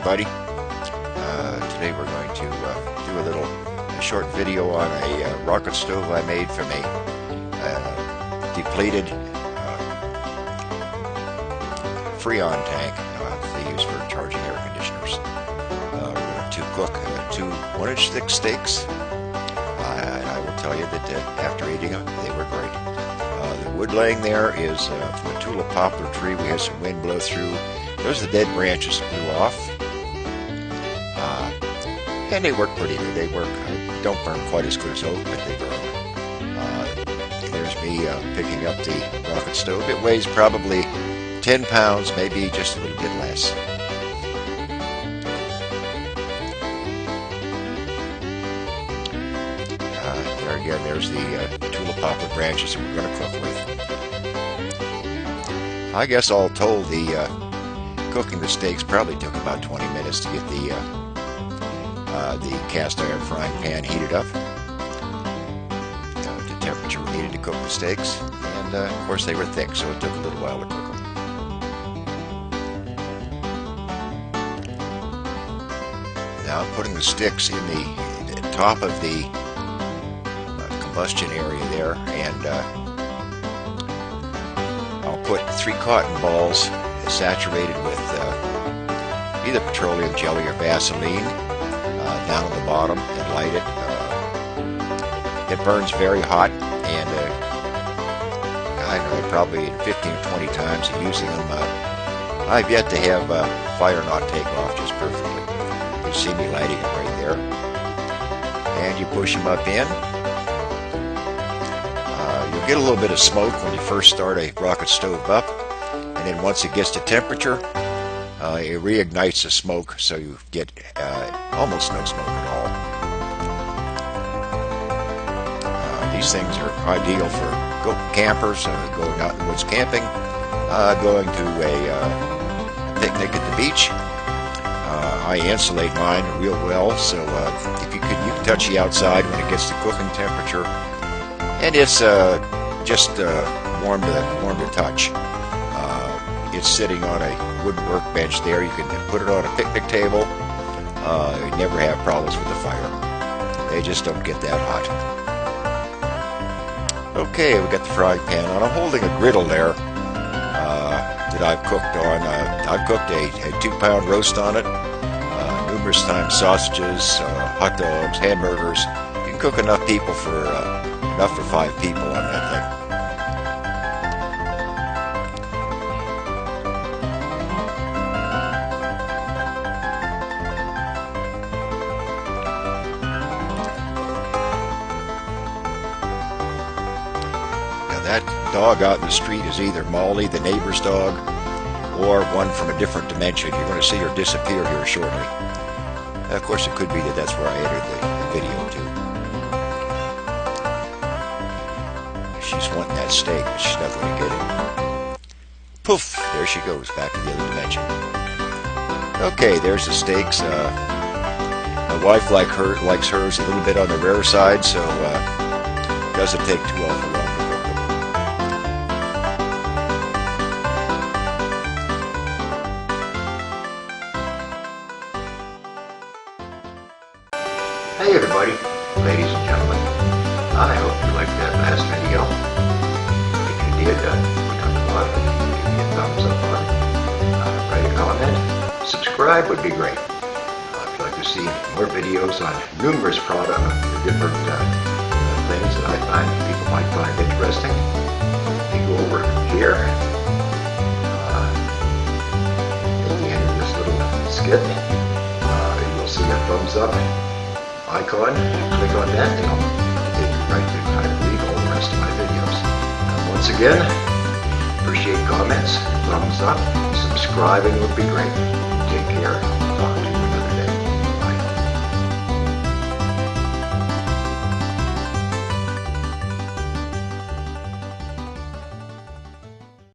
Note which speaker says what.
Speaker 1: everybody. Today we're going to do a short video on a rocket stove I made from a depleted Freon tank they use for charging air conditioners. We're going to cook two 1-inch thick steaks, and I will tell you that after eating them, they were great. The wood laying there is from a Tulip Poplar tree. We had some wind blow through. Those are the dead branches that blew off. And they work pretty good. They work, don't burn quite as good as oak, but they burn. There's me picking up the rocket stove. It weighs probably 10 pounds, maybe just a little bit less. There again, there's the Tulip Poplar branches that we're going to cook with. I guess all told, the cooking the steaks probably took about 20 minutes to get the cast iron frying pan heated up to temperature we needed to cook the steaks, and of course they were thick, so it took a little while to cook them. Now I'm putting the sticks in the top of the combustion area there, and I'll put 3 cotton balls saturated with either petroleum jelly or Vaseline down at the bottom and light it. It burns very hot, and I don't know, probably 15 or 20 times using them. I've yet to have fire not take off just perfectly. You see me lighting it right there. And you push them up in. You'll get a little bit of smoke when you first start a rocket stove up, and then once it gets to temperature, it reignites the smoke, so you get almost no smoke at all. These things are ideal for campers, going out in the woods camping, going to a picnic at the beach. I insulate mine real well, so if you can touch the outside when it gets to cooking temperature, and it's just warm to touch. It's sitting on a wooden workbench there. You can put it on a picnic table. You never have problems with the fire. They just don't get that hot. Okay, we got the frying pan on. I'm holding a griddle there that I've cooked on. I've cooked a 2-pound roast on it. Numerous times sausages, hot dogs, hamburgers. You can cook enough for 5 people on that thing. That dog out in the street is either Molly, the neighbor's dog, or one from a different dimension. You're going to see her disappear here shortly. Of course, it could be that that's where I edited the video too. She's wanting that steak, but she's not going to get it. Poof! There she goes, back to the other dimension. Okay, there's the steaks. My wife likes hers a little bit on the rare side, so it doesn't take too awful long. Hey everybody, ladies and gentlemen, I hope you liked that last video. If you did, click on the bottom and give me a thumbs up on it. Write a comment. Subscribe would be great. If you'd like to see more videos on numerous different things that I find people might find interesting, you go over here at the end of this little skit. You'll see a thumbs up icon. Click on that and I'll take you right to, I believe, all the rest of my videos. Once again, appreciate comments, thumbs up, subscribing would be great. Take care. Talk to you.